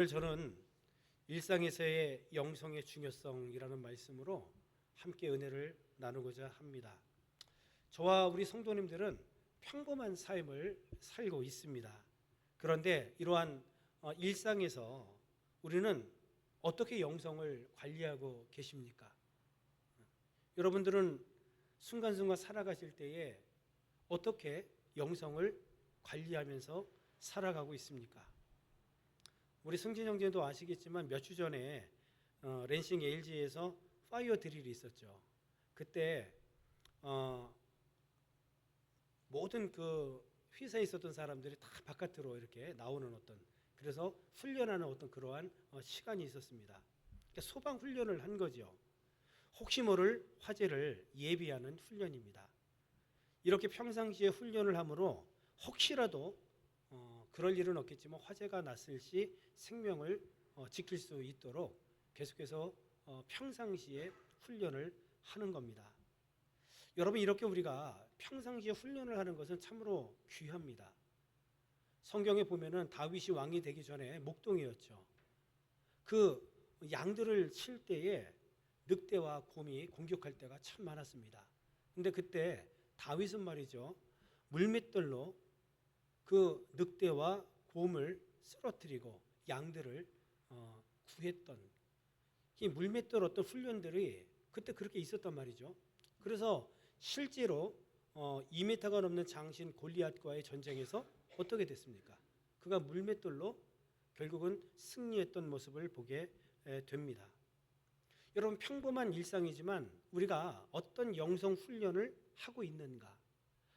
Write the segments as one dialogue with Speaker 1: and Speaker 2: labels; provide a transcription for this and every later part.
Speaker 1: 오늘 저는 일상에서의 영성의 중요성이라는 말씀으로 함께 은혜를 나누고자 합니다. 저와 우리 성도님들은 평범한 삶을 살고 있습니다. 그런데 이러한 일상에서 우리는 어떻게 영성을 관리하고 계십니까? 여러분들은 순간순간 살아가실 때에 어떻게 영성을 관리하면서 살아가고 있습니까? 우리 승진 형제도 아시겠지만 몇 주 전에 랜싱 LG에서 파이어 드릴이 있었죠. 그때 모든 그 회사에 있었던 사람들이 다 바깥으로 이렇게 나오는 그래서 훈련하는 그러한 시간이 있었습니다. 그러니까 소방 훈련을 한 거죠. 혹시 모를 화재를 예비하는 훈련입니다. 이렇게 평상시에 훈련을 함으로 혹시라도 그럴 일은 없겠지만 화재가 났을 시 생명을 지킬 수 있도록 계속해서 평상시에 훈련을 하는 겁니다. 여러분, 이렇게 우리가 평상시에 훈련을 하는 것은 참으로 귀합니다. 성경에 보면은 다윗이 왕이 되기 전에 목동이었죠. 그 양들을 칠 때에 늑대와 곰이 공격할 때가 참 많았습니다. 근데 그때 다윗은 말이죠, 물맷돌로 그 늑대와 곰을 쓰러뜨리고 양들을 구했던 이 물맷돌 훈련들이 그때 그렇게 있었단 말이죠. 그래서 실제로 2m가 넘는 장신 골리앗과의 전쟁에서 어떻게 됐습니까? 그가 물맷돌로 결국은 승리했던 모습을 보게 됩니다. 여러분, 평범한 일상이지만 우리가 어떤 영성 훈련을 하고 있는가,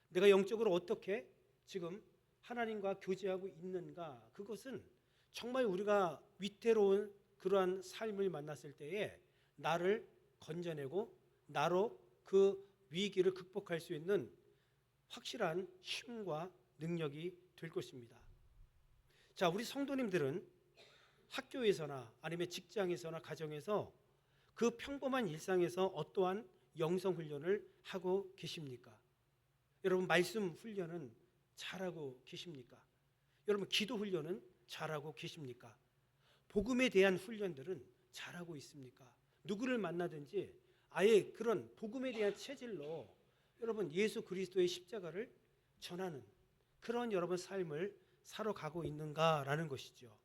Speaker 1: 내가 영적으로 어떻게 지금 하나님과 교제하고 있는가, 그것은 정말 우리가 위태로운 그러한 삶을 만났을 때에 나를 건져내고 나로 그 위기를 극복할 수 있는 확실한 힘과 능력이 될 것입니다. 자, 우리 성도님들은 학교에서나 아니면 직장에서나 가정에서 그 평범한 일상에서 어떠한 영성 훈련을 하고 계십니까? 여러분, 말씀 훈련은 잘하고 계십니까? 여러분, 기도 훈련은 잘하고 계십니까? 복음에 대한 훈련들은 잘하고 있습니까? 누구를 만나든지 아예 그런 복음에 대한 체질로 여러분 예수 그리스도의 십자가를 전하는 그런 여러분 삶을 살아가고 있는가라는 것이죠.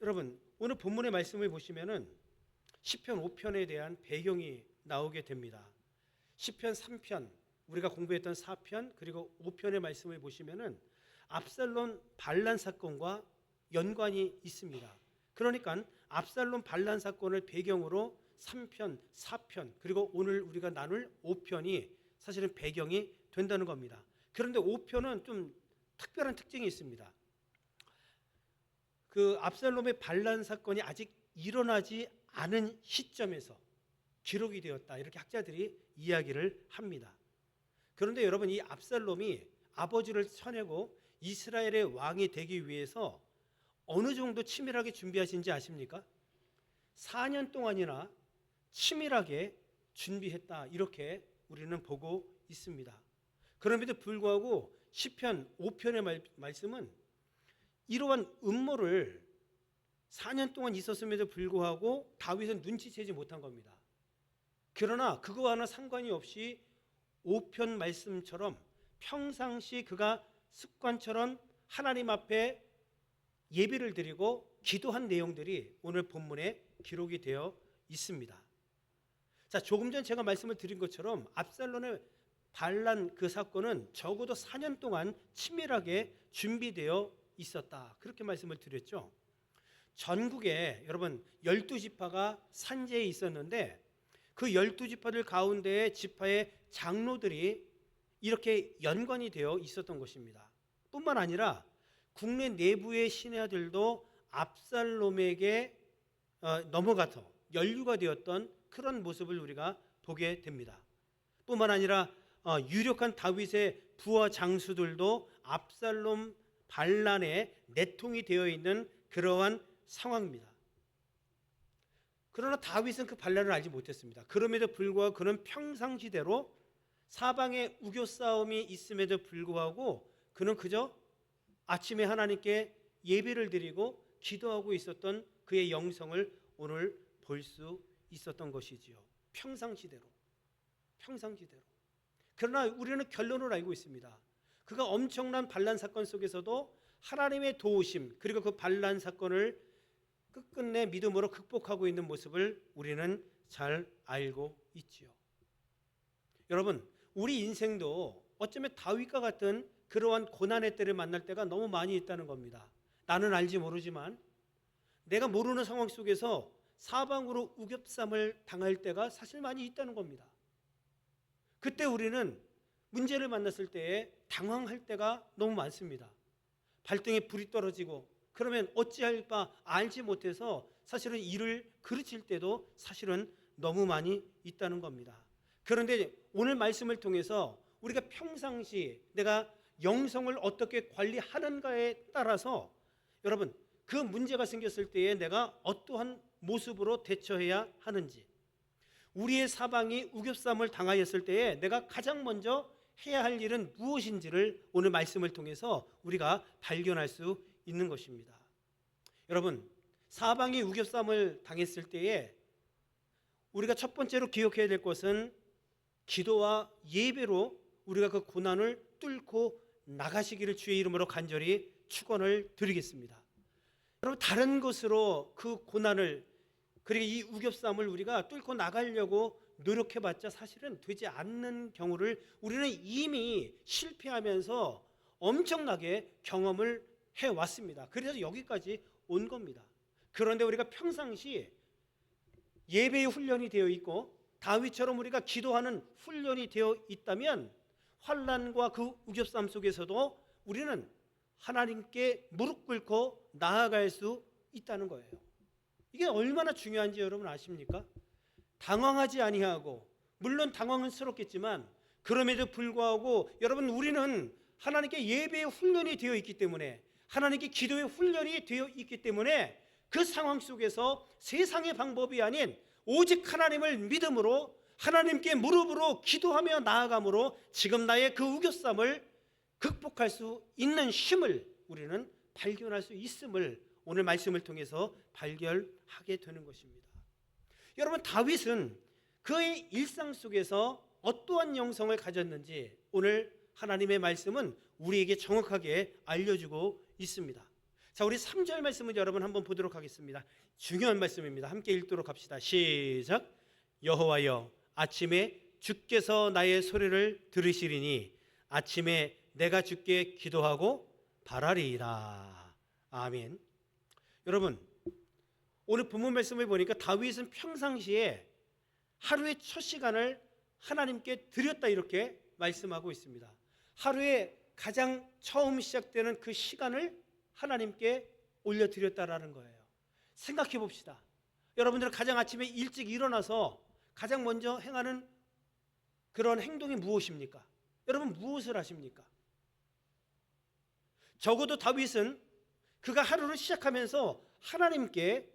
Speaker 1: 여러분, 오늘 본문의 말씀을 보시면은 시편 5편에 대한 배경이 나오게 됩니다. 시편 3편, 우리가 공부했던 4편 그리고 5편의 말씀을 보시면은 압살롬 반란 사건과 연관이 있습니다. 그러니까 압살롬 반란 사건을 배경으로 3편, 4편 그리고 오늘 우리가 나눌 5편이 사실은 배경이 된다는 겁니다. 그런데 5편은 좀 특별한 특징이 있습니다. 그 압살롬의 반란 사건이 아직 일어나지 않은 시점에서 기록이 되었다, 이렇게 학자들이 이야기를 합니다. 그런데 여러분, 이 압살롬이 아버지를 쳐내고 이스라엘의 왕이 되기 위해서 어느 정도 치밀하게 준비하신지 아십니까? 4년 동안이나 치밀하게 준비했다, 이렇게 우리는 보고 있습니다. 그럼에도 불구하고 시편 5편의 말씀은 이러한 음모를 4년 동안 있었음에도 불구하고 다윗은 눈치채지 못한 겁니다. 그러나 그거와는 상관이 없이 5편 말씀처럼 평상시 그가 습관처럼 하나님 앞에 예배를 드리고 기도한 내용들이 오늘 본문에 기록이 되어 있습니다. 자, 조금 전 제가 말씀을 드린 것처럼 압살롬의 반란 그 사건은 적어도 4년 동안 치밀하게 준비되어 있었다, 그렇게 말씀을 드렸죠. 전국에 여러분 12지파가 산지에 있었는데 그 12지파들 가운데 지파의 장로들이 이렇게 연관이 되어 있었던 것입니다. 뿐만 아니라 국내 내부의 신하들도 압살롬에게 넘어가서 연루가 되었던 그런 모습을 우리가 보게 됩니다. 뿐만 아니라 유력한 다윗의 부하 장수들도 압살롬 반란에 내통이 되어 있는 그러한 상황입니다. 그러나 다윗은 그 반란을 알지 못했습니다. 그럼에도 불구하고 그는 평상시대로 사방에 우겨 싸움이 있음에도 불구하고 그는 그저 아침에 하나님께 예배를 드리고 기도하고 있었던 그의 영성을 오늘 볼 수 있었던 것이지요. 평상시대로. 그러나 우리는 결론을 알고 있습니다. 그가 엄청난 반란 사건 속에서도 하나님의 도우심, 그리고 그 반란 사건을 끝끝내 믿음으로 극복하고 있는 모습을 우리는 잘 알고 있지요. 여러분, 우리 인생도 어쩌면 다윗과 같은 그러한 고난의 때를 만날 때가 너무 많이 있다는 겁니다. 나는 알지 모르지만 내가 모르는 상황 속에서 사방으로 우겹삼을 당할 때가 사실 많이 있다는 겁니다. 그때 우리는 문제를 만났을 때에 당황할 때가 너무 많습니다. 발등에 불이 떨어지고 그러면 어찌할 바 알지 못해서 사실은 이를 그르칠 때도 사실은 너무 많이 있다는 겁니다. 그런데 오늘 말씀을 통해서 우리가 평상시 내가 영성을 어떻게 관리하는가에 따라서 여러분 그 문제가 생겼을 때에 내가 어떠한 모습으로 대처해야 하는지, 우리의 사방이 우겨쌈을 당하였을 때에 내가 가장 먼저 해야 할 일은 무엇인지를 오늘 말씀을 통해서 우리가 발견할 수 있는 것입니다. 여러분, 사방이 우겨쌈을 당했을 때에 우리가 첫 번째로 기억해야 될 것은 기도와 예배로 우리가 그 고난을 뚫고 나가시기를 주의 이름으로 간절히 축원을 드리겠습니다. 여러분, 다른 것으로 그 고난을, 그리고 이 우겹쌈을 우리가 뚫고 나가려고 노력해봤자 사실은 되지 않는 경우를 우리는 이미 실패하면서 엄청나게 경험을 해왔습니다. 그래서 여기까지 온 겁니다. 그런데 우리가 평상시 예배의 훈련이 되어 있고 다윗처럼 우리가 기도하는 훈련이 되어 있다면 환난과 그 우겹쌈 속에서도 우리는 하나님께 무릎 꿇고 나아갈 수 있다는 거예요. 이게 얼마나 중요한지 여러분 아십니까? 당황하지 아니하고, 물론 당황은 스럽겠지만 그럼에도 불구하고 여러분 우리는 하나님께 예배의 훈련이 되어 있기 때문에, 하나님께 기도의 훈련이 되어 있기 때문에 그 상황 속에서 세상의 방법이 아닌 오직 하나님을 믿음으로 하나님께 무릎으로 기도하며 나아감으로 지금 나의 그 우겨쌈을 극복할 수 있는 힘을 우리는 발견할 수 있음을 오늘 말씀을 통해서 발견하게 되는 것입니다. 여러분, 다윗은 그의 일상 속에서 어떠한 영성을 가졌는지 오늘 하나님의 말씀은 우리에게 정확하게 알려주고 있습니다. 자, 우리 3절 말씀을 여러분 한번 보도록 하겠습니다. 중요한 말씀입니다. 함께 읽도록 합시다. 시작. 여호와여, 아침에 주께서 나의 소리를 들으시리니 아침에 내가 주께 기도하고 바라리이다. 아멘. 여러분, 오늘 본문 말씀을 보니까 다윗은 평상시에 하루의 첫 시간을 하나님께 드렸다 이렇게 말씀하고 있습니다. 하루에 가장 처음 시작되는 그 시간을 하나님께 올려드렸다라는 거예요. 생각해 봅시다. 여러분들은 가장 아침에 일찍 일어나서 가장 먼저 행하는 그런 행동이 무엇입니까? 여러분 무엇을 하십니까? 적어도 다윗은 그가 하루를 시작하면서 하나님께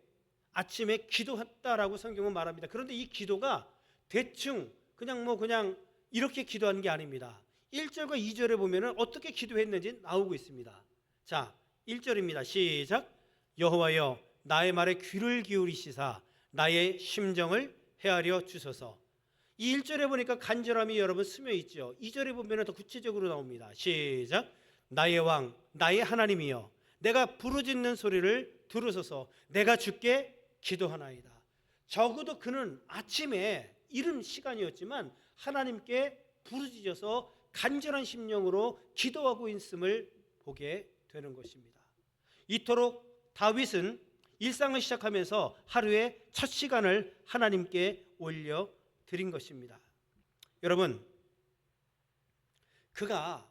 Speaker 1: 아침에 기도했다라고 성경은 말합니다. 그런데 이 기도가 대충 그냥 이렇게 기도하는 게 아닙니다. 1절과 2절에 보면은 어떻게 기도했는지 나오고 있습니다. 자, 1절입니다. 시작. 여호와여, 나의 말에 귀를 기울이시사 나의 심정을 헤아려 주소서. 이 1절에 보니까 간절함이 여러분 스며 있죠. 2절에 보면 더 구체적으로 나옵니다. 시작. 나의 왕, 나의 하나님이여, 내가 부르짖는 소리를 들으소서. 내가 주께 기도하나이다. 적어도 그는 아침에 이른 시간이었지만 하나님께 부르짖어서 간절한 심령으로 기도하고 있음을 보게 되는 것입니다. 이토록 다윗은 일상을 시작하면서 하루의 첫 시간을 하나님께 올려드린 것입니다. 여러분, 그가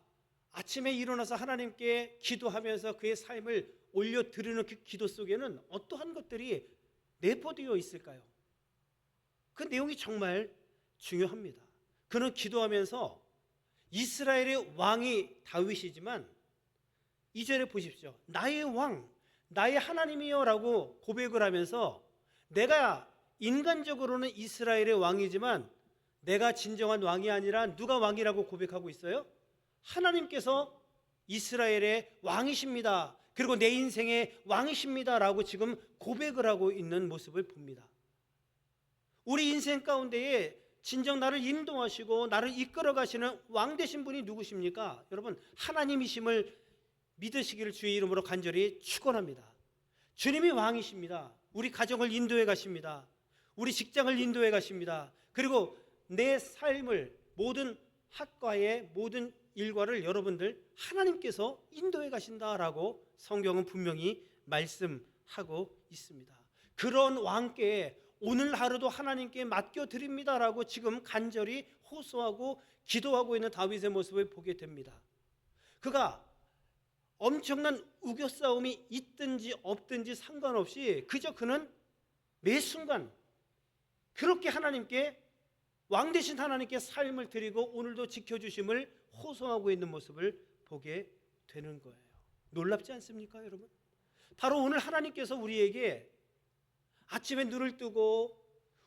Speaker 1: 아침에 일어나서 하나님께 기도하면서 그의 삶을 올려드리는 그 기도 속에는 어떠한 것들이 내포되어 있을까요? 그 내용이 정말 중요합니다. 그는 기도하면서 이스라엘의 왕이 다윗이지만 2절에 보십시오. 나의 왕, 나의 하나님이여 라고 고백을 하면서 내가 인간적으로는 이스라엘의 왕이지만 내가 진정한 왕이 아니라 누가 왕이라고 고백하고 있어요? 하나님께서 이스라엘의 왕이십니다. 그리고 내 인생의 왕이십니다라고 지금 고백을 하고 있는 모습을 봅니다. 우리 인생 가운데에 진정 나를 인도하시고 나를 이끌어 가시는 왕 되신 분이 누구십니까? 여러분, 하나님이심을 믿으시기를 주의 이름으로 간절히 축원합니다. 주님이 왕이십니다. 우리 가정을 인도해 가십니다. 우리 직장을 인도해 가십니다. 그리고 내 삶을, 모든 학과의 모든 일과를 여러분들 하나님께서 인도해 가신다라고 성경은 분명히 말씀하고 있습니다. 그런 왕께 오늘 하루도 하나님께 맡겨드립니다라고 지금 간절히 호소하고 기도하고 있는 다윗의 모습을 보게 됩니다. 그가 엄청난 우겨싸움이 있든지 없든지 상관없이 그저 그는 매 순간 그렇게 하나님께, 왕 되신 하나님께 삶을 드리고 오늘도 지켜주심을 호소하고 있는 모습을 보게 되는 거예요. 놀랍지 않습니까, 여러분? 바로 오늘 하나님께서 우리에게 아침에 눈을 뜨고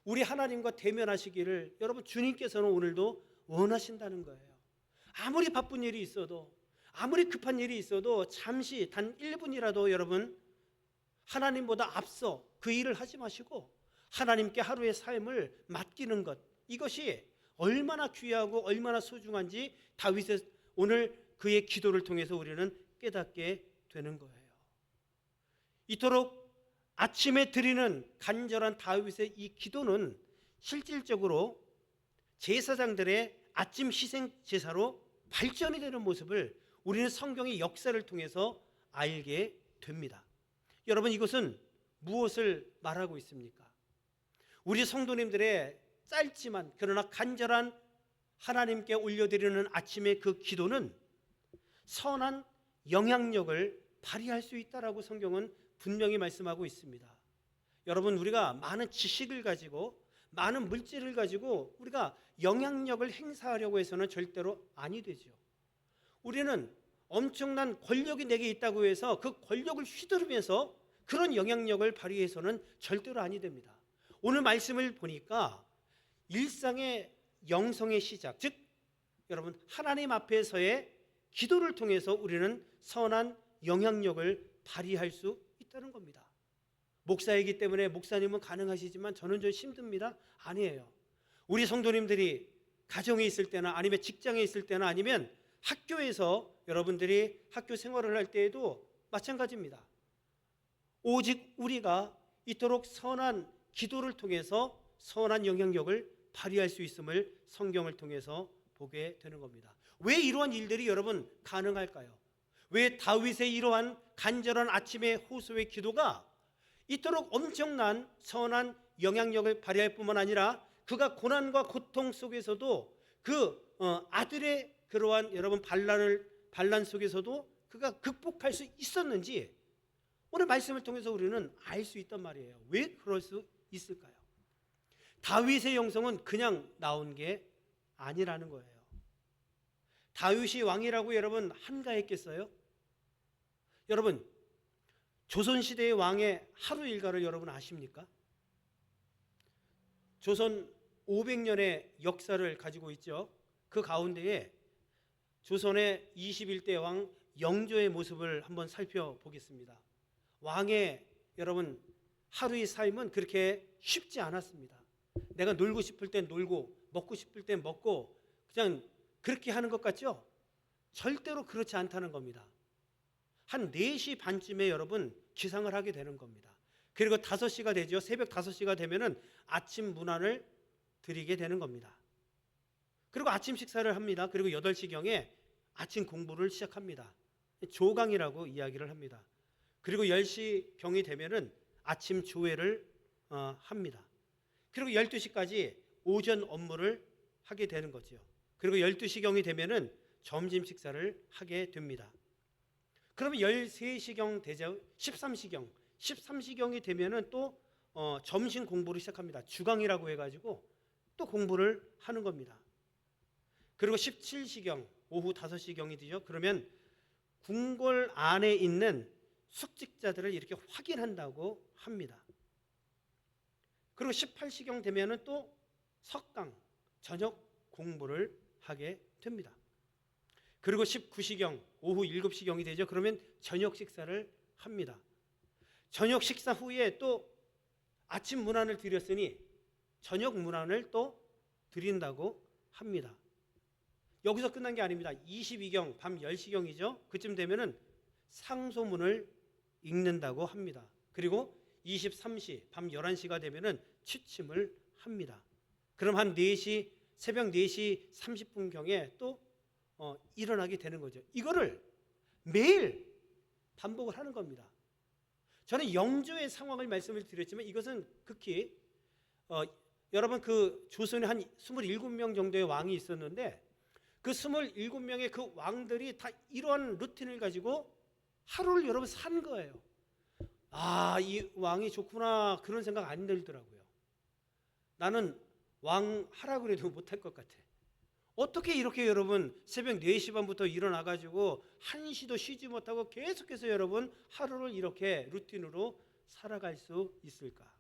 Speaker 1: 우리 하나님과 대면하시기를 여러분, 주님께서는 오늘도 원하신다는 거예요. 아무리 바쁜 일이 있어도, 아무리 급한 일이 있어도 잠시 단 1분이라도 여러분 하나님보다 앞서 그 일을 하지 마시고 하나님께 하루의 삶을 맡기는 것, 이것이 얼마나 귀하고 얼마나 소중한지 다윗의 오늘 그의 기도를 통해서 우리는 깨닫게 되는 거예요. 이토록 아침에 드리는 간절한 다윗의 이 기도는 실질적으로 제사장들의 아침 희생 제사로 발전이 되는 모습을 우리는 성경의 역사를 통해서 알게 됩니다. 여러분, 이것은 무엇을 말하고 있습니까? 우리 성도님들의 짧지만 그러나 간절한 하나님께 올려드리는 아침의 그 기도는 선한 영향력을 발휘할 수 있다라고 성경은 분명히 말씀하고 있습니다. 여러분, 우리가 많은 지식을 가지고 많은 물질을 가지고 우리가 영향력을 행사하려고 해서는 절대로 아니 되죠. 우리는 엄청난 권력이 내게 있다고 해서 그 권력을 휘두르면서 그런 영향력을 발휘해서는 절대로 아니 됩니다. 오늘 말씀을 보니까 일상의 영성의 시작, 즉 여러분 하나님 앞에서의 기도를 통해서 우리는 선한 영향력을 발휘할 수 있다는 겁니다. 목사이기 때문에 목사님은 가능하시지만 저는 좀 힘듭니다. 아니에요. 우리 성도님들이 가정에 있을 때나 아니면 직장에 있을 때나 아니면 학교에서 여러분들이 학교 생활을 할 때에도 마찬가지입니다. 오직 우리가 이토록 선한 기도를 통해서 선한 영향력을 발휘할 수 있음을 성경을 통해서 보게 되는 겁니다. 왜 이러한 일들이 여러분 가능할까요? 왜 다윗의 이러한 간절한 아침의 호소의 기도가 이토록 엄청난 선한 영향력을 발휘할 뿐만 아니라 그가 고난과 고통 속에서도 그 아들의 그러한 여러분 반란 속에서도 그가 극복할 수 있었는지 오늘 말씀을 통해서 우리는 알 수 있단 말이에요. 왜 그럴 수 있을까요? 다윗의 영성은 그냥 나온 게 아니라는 거예요. 다윗이 왕이라고 여러분 한가했겠어요? 여러분, 조선시대의 왕의 하루 일과를 여러분 아십니까? 조선 500년의 역사를 가지고 있죠. 그 가운데에 조선의 21대 왕 영조의 모습을 한번 살펴보겠습니다. 왕의 여러분 하루의 삶은 그렇게 쉽지 않았습니다. 내가 놀고 싶을 땐 놀고 먹고 싶을 땐 먹고 그냥 그렇게 하는 것 같죠? 절대로 그렇지 않다는 겁니다. 한 4시 반쯤에 여러분 기상을 하게 되는 겁니다. 그리고 5시가 되죠. 새벽 5시가 되면은 아침 문안을 드리게 되는 겁니다. 그리고 아침 식사를 합니다. 그리고 8시경에 아침 공부를 시작합니다. 조강이라고 이야기를 합니다. 그리고 10시경이 되면은 아침 조회를 합니다. 그리고 12시까지 오전 업무를 하게 되는 거죠. 그리고 12시경이 되면은 점심 식사를 하게 됩니다. 그러면 13시경 되죠. 13시경이 되면은 또 점심 공부를 시작합니다. 주강이라고 해가지고 또 공부를 하는 겁니다. 그리고 17시경 오후 5시경이 되죠. 그러면 궁궐 안에 있는 숙직자들을 이렇게 확인한다고 합니다. 그리고 18시경 되면은 또 석강 저녁 공부를 하게 됩니다. 그리고 19시경 오후 7시경이 되죠. 그러면 저녁 식사를 합니다. 저녁 식사 후에 또 아침 문안을 드렸으니 저녁 문안을 또 드린다고 합니다. 여기서 끝난 게 아닙니다. 22경 밤 10시경이죠. 그쯤 되면은 상소문을 읽는다고 합니다. 그리고 23시 밤 11시가 되면은 취침을 합니다. 그럼 한 4시 새벽 4시 30분경에 또 일어나게 되는 거죠. 이거를 매일 반복을 하는 겁니다. 저는 영조의 상황을 말씀을 드렸지만 이것은 극히 여러분 그 조선에 한 27명 정도의 왕이 있었는데 그 27명의 그 왕들이 다 이러한 루틴을 가지고 하루를 여러분 산 거예요. 아, 이 왕이 좋구나 그런 생각 안 들더라고요. 나는 왕 하라고 해도 못할 것 같아. 어떻게 이렇게 여러분 새벽 4시 반부터 일어나가지고 1시도 쉬지 못하고 계속해서 여러분 하루를 이렇게 루틴으로 살아갈 수 있을까?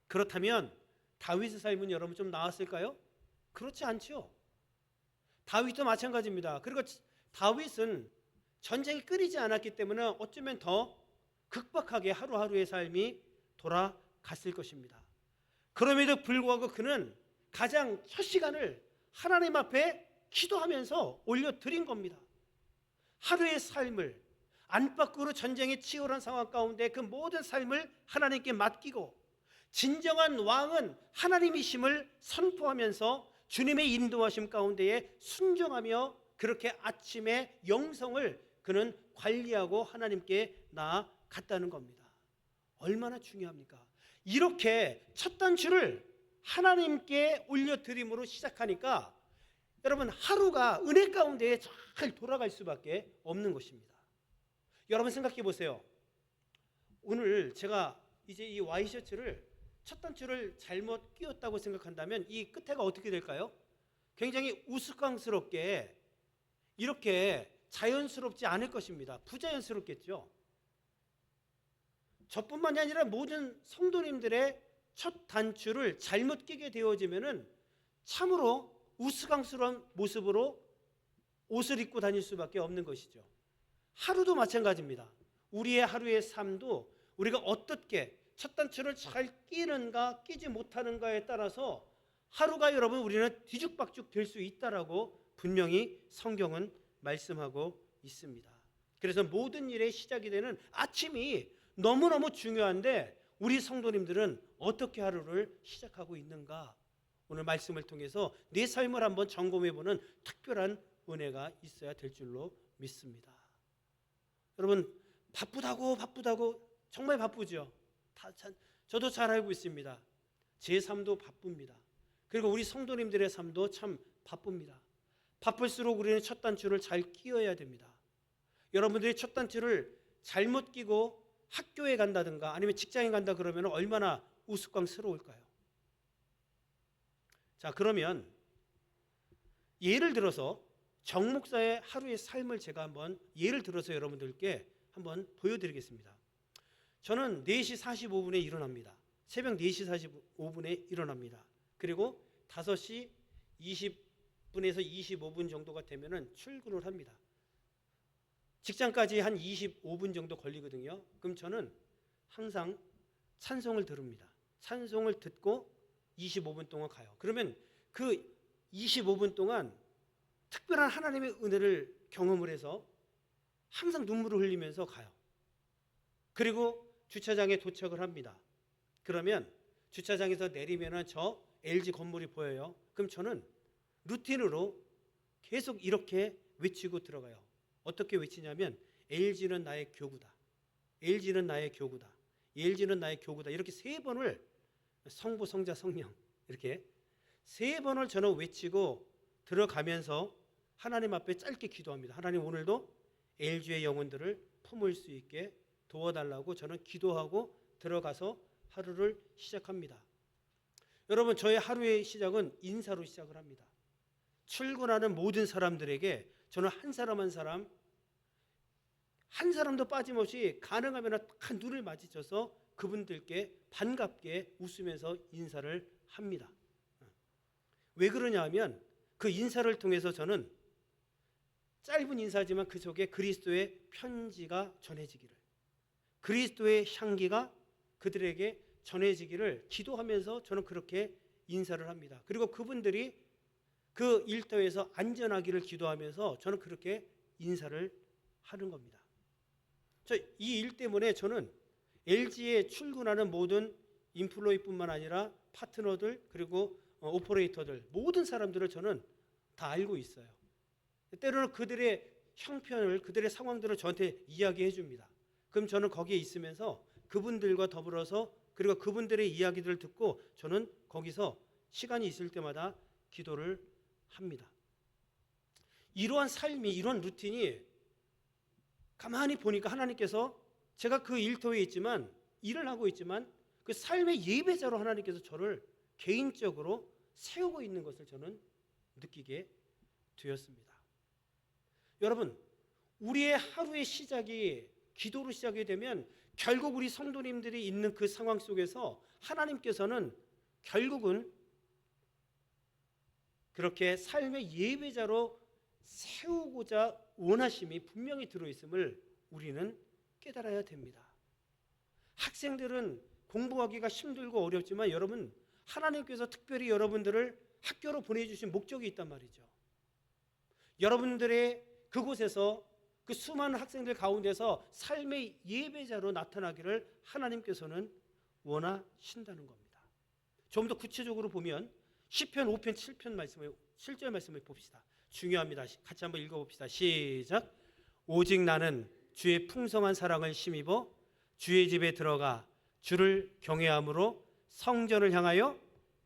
Speaker 1: 그렇다면 다윗의 삶은 여러분 좀 나았을까요? 그렇지 않죠. 다윗도 마찬가지입니다. 그리고 다윗은 전쟁이 끊이지 않았기 때문에 어쩌면 더 극박하게 하루하루의 삶이 돌아갔을 것입니다. 그럼에도 불구하고 그는 가장 첫 시간을 하나님 앞에 기도하면서 올려드린 겁니다. 하루의 삶을 안팎으로 전쟁의 치열한 상황 가운데 그 모든 삶을 하나님께 맡기고 진정한 왕은 하나님이심을 선포하면서 주님의 인도하심 가운데에 순종하며 그렇게 아침에 영성을 그는 관리하고 하나님께 나아갔다는 겁니다. 얼마나 중요합니까? 이렇게 첫 단추를 하나님께 올려드림으로 시작하니까 여러분 하루가 은혜 가운데에 잘 돌아갈 수밖에 없는 것입니다. 여러분 생각해 보세요. 오늘 제가 이제 이 와이셔츠를 첫 단추를 잘못 끼웠다고 생각한다면 이 끝에가 어떻게 될까요? 굉장히 우스꽝스럽게 이렇게 자연스럽지 않을 것입니다. 부자연스럽겠죠. 저뿐만이 아니라 모든 성도님들의 첫 단추를 잘못 끼게 되어지면은 참으로 우스꽝스러운 모습으로 옷을 입고 다닐 수밖에 없는 것이죠. 하루도 마찬가지입니다. 우리의 하루의 삶도 우리가 어떻게 첫 단추를 잘 끼는가 끼지 못하는가에 따라서 하루가 여러분 우리는 뒤죽박죽 될 수 있다라고 분명히 성경은 말씀하고 있습니다. 그래서 모든 일의 시작이 되는 아침이 너무너무 중요한데 우리 성도님들은 어떻게 하루를 시작하고 있는가? 오늘 말씀을 통해서 내 삶을 한번 점검해보는 특별한 은혜가 있어야 될 줄로 믿습니다. 여러분 바쁘다고 정말 바쁘죠. 저도 잘 알고 있습니다. 제 삶도 바쁩니다. 그리고 우리 성도님들의 삶도 참 바쁩니다. 바쁠수록 우리는 첫 단추를 잘 끼워야 됩니다. 여러분들이 첫 단추를 잘못 끼고 학교에 간다든가 아니면 직장에 간다 그러면 얼마나 우스꽝스러울까요? 자, 그러면 예를 들어서 정 목사의 하루의 삶을 제가 한번 예를 들어서 여러분들께 한번 보여드리겠습니다. 저는 4시 45분에 일어납니다. 새벽 4시 45분에 일어납니다. 그리고 5시 20분에서 25분 정도가 되면은 출근을 합니다. 직장까지 한 25분 정도 걸리거든요. 그럼 저는 항상 찬송을 들읍니다. 찬송을 듣고 25분 동안 가요. 그러면 그 25분 동안 특별한 하나님의 은혜를 경험을 해서 항상 눈물을 흘리면서 가요. 그리고 주차장에 도착을 합니다. 그러면 주차장에서 내리면 저 LG 건물이 보여요. 그럼 저는 루틴으로 계속 이렇게 외치고 들어가요. 어떻게 외치냐면 LG는 나의 교구다. LG는 나의 교구다. LG는 나의 교구다. 이렇게 3번을 성부, 성자, 성령 이렇게 3번을 저는 외치고 들어가면서 하나님 앞에 짧게 기도합니다. 하나님 오늘도 LG의 영혼들을 품을 수 있게 도와달라고 저는 기도하고 들어가서 하루를 시작합니다. 여러분 저의 하루의 시작은 인사로 시작을 합니다. 출근하는 모든 사람들에게 저는 한 사람 한 사람도 빠짐없이 가능하면 딱 눈을 마주쳐서 그분들께 반갑게 웃으면서 인사를 합니다. 왜 그러냐 하면 그 인사를 통해서 저는 짧은 인사지만 그 속에 그리스도의 편지가 전해지기를 그리스도의 향기가 그들에게 전해지기를 기도하면서 저는 그렇게 인사를 합니다. 그리고 그분들이 그 일터에서 안전하기를 기도하면서 저는 그렇게 인사를 하는 겁니다. 이 일 때문에 저는 LG에 출근하는 모든 인플로이뿐만 아니라 파트너들 그리고 오퍼레이터들 모든 사람들을 저는 다 알고 있어요. 때로는 그들의 형편을 그들의 상황들을 저한테 이야기해 줍니다. 그럼 저는 거기에 있으면서 그분들과 더불어서 그리고 그분들의 이야기들을 듣고 저는 거기서 시간이 있을 때마다 기도를 합니다. 이러한 삶이 이러한 루틴이 가만히 보니까 하나님께서 제가 그 일터에 있지만 일을 하고 있지만 그 삶의 예배자로 하나님께서 저를 개인적으로 세우고 있는 것을 저는 느끼게 되었습니다. 여러분, 우리의 하루의 시작이 기도로 시작이 되면 결국 우리 성도님들이 있는 그 상황 속에서 하나님께서는 결국은 그렇게 삶의 예배자로 세우고자 원하심이 분명히 들어있음을 우리는 깨달아야 됩니다. 학생들은 공부하기가 힘들고 어렵지만 여러분, 하나님께서 특별히 여러분들을 학교로 보내주신 목적이 있단 말이죠. 여러분들의 그곳에서 그 수많은 학생들 가운데서 삶의 예배자로 나타나기를 하나님께서는 원하신다는 겁니다. 좀 더 구체적으로 보면 시편 5편 7편 말씀을 7절 말씀을 봅시다. 중요합니다. 같이 한번 읽어봅시다. 시작. 오직 나는 주의 풍성한 사랑을 힘입어 주의 집에 들어가 주를 경외함으로 성전을 향하여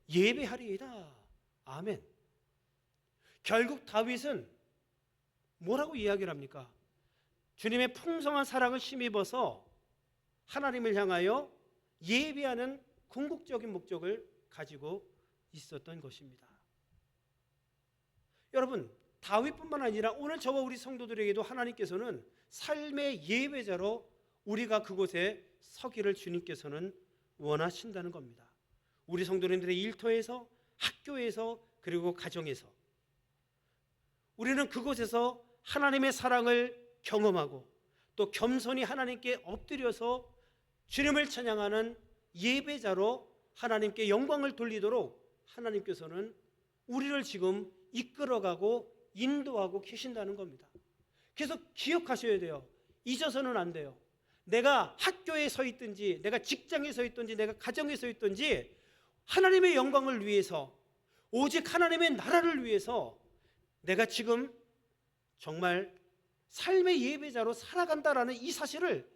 Speaker 1: 예배하리이다. 아멘. 결국 다윗은 뭐라고 이야기를 합니까? 주님의 풍성한 사랑을 힘입어서 하나님을 향하여 예배하는 궁극적인 목적을 가지고 있었던 것입니다. 여러분, 다윗뿐만 아니라 오늘 저와 우리 성도들에게도 하나님께서는 삶의 예배자로 우리가 그곳에 서기를 주님께서는 원하신다는 겁니다. 우리 성도님들의 일터에서, 학교에서, 그리고 가정에서 우리는 그곳에서 하나님의 사랑을 경험하고 또 겸손히 하나님께 엎드려서 주님을 찬양하는 예배자로 하나님께 영광을 돌리도록 하나님께서는 우리를 지금 이끌어가고 인도하고 계신다는 겁니다. 그래서 기억하셔야 돼요. 잊어서는 안 돼요. 내가 학교에 서 있든지 내가 직장에 서 있든지 내가 가정에 서 있든지 하나님의 영광을 위해서 오직 하나님의 나라를 위해서 내가 지금 정말 삶의 예배자로 살아간다라는 이 사실을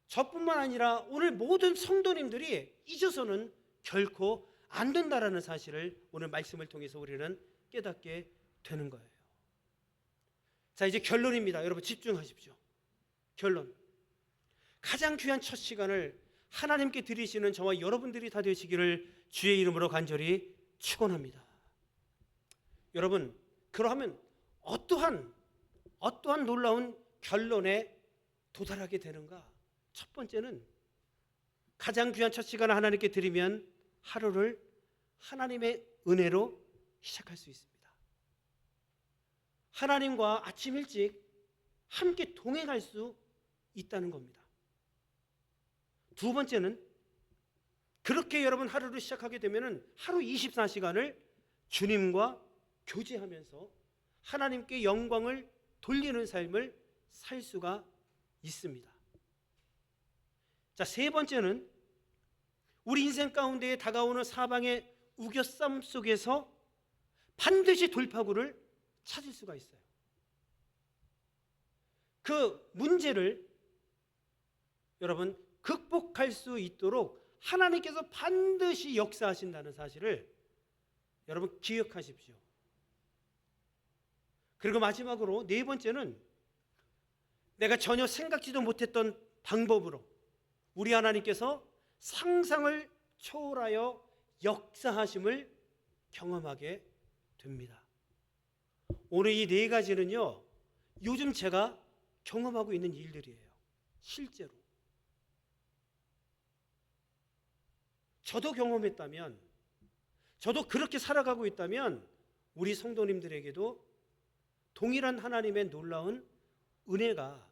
Speaker 1: 저뿐만 아니라 오늘 모든 성도님들이 잊어서는 결코 안 된다라는 사실을 오늘 말씀을 통해서 우리는 깨닫게 되는 거예요. 자, 이제 결론입니다. 여러분 집중하십시오. 결론. 가장 귀한 첫 시간을 하나님께 드리시는 저와 여러분들이 다 되시기를 주의 이름으로 간절히 축원합니다. 여러분, 그러하면 어떠한 놀라운 결론에 도달하게 되는가? 첫 번째는 가장 귀한 첫 시간을 하나님께 드리면 하루를 하나님의 은혜로 시작할 수 있습니다. 하나님과 아침 일찍 함께 동행할 수 있다는 겁니다. 두 번째는 그렇게 여러분 하루를 시작하게 되면 하루 24시간을 주님과 교제하면서 하나님께 영광을 돌리는 삶을 살 수가 있습니다. 자, 세 번째는 우리 인생 가운데 다가오는 사방의 우겨쌈 속에서 반드시 돌파구를 찾을 수가 있어요. 그 문제를 여러분 극복할 수 있도록 하나님께서 반드시 역사하신다는 사실을 여러분 기억하십시오. 그리고 마지막으로 네 번째는 내가 전혀 생각지도 못했던 방법으로 우리 하나님께서 상상을 초월하여 역사하심을 경험하게 됩니다. 오늘 이 네 가지는요, 요즘 제가 경험하고 있는 일들이에요. 실제로. 저도 경험했다면, 저도 그렇게 살아가고 있다면 우리 성도님들에게도 동일한 하나님의 놀라운 은혜가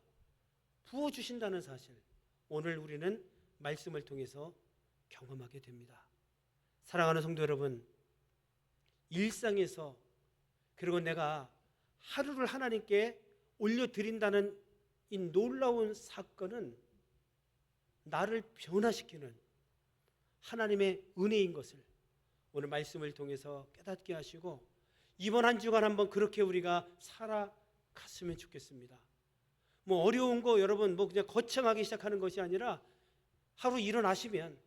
Speaker 1: 부어주신다는 사실, 오늘 우리는 말씀을 통해서 경험하게 됩니다. 사랑하는 성도 여러분, 일상에서 그리고 내가 하루를 하나님께 올려드린다는 이 놀라운 사건은 나를 변화시키는 하나님의 은혜인 것을 오늘 말씀을 통해서 깨닫게 하시고 이번 한 주간 한번 그렇게 우리가 살아갔으면 좋겠습니다. 뭐 어려운 거 여러분 뭐 그냥 거창하게 시작하는 것이 아니라 하루 일어나시면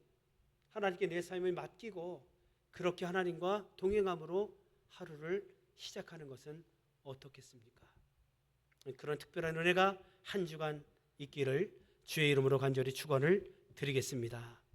Speaker 1: 하나님께 내 삶을 맡기고 그렇게 하나님과 동행함으로 하루를 시작하는 것은 어떻겠습니까? 그런 특별한 은혜가 한 주간 있기를 주의 이름으로 간절히 축원을 드리겠습니다.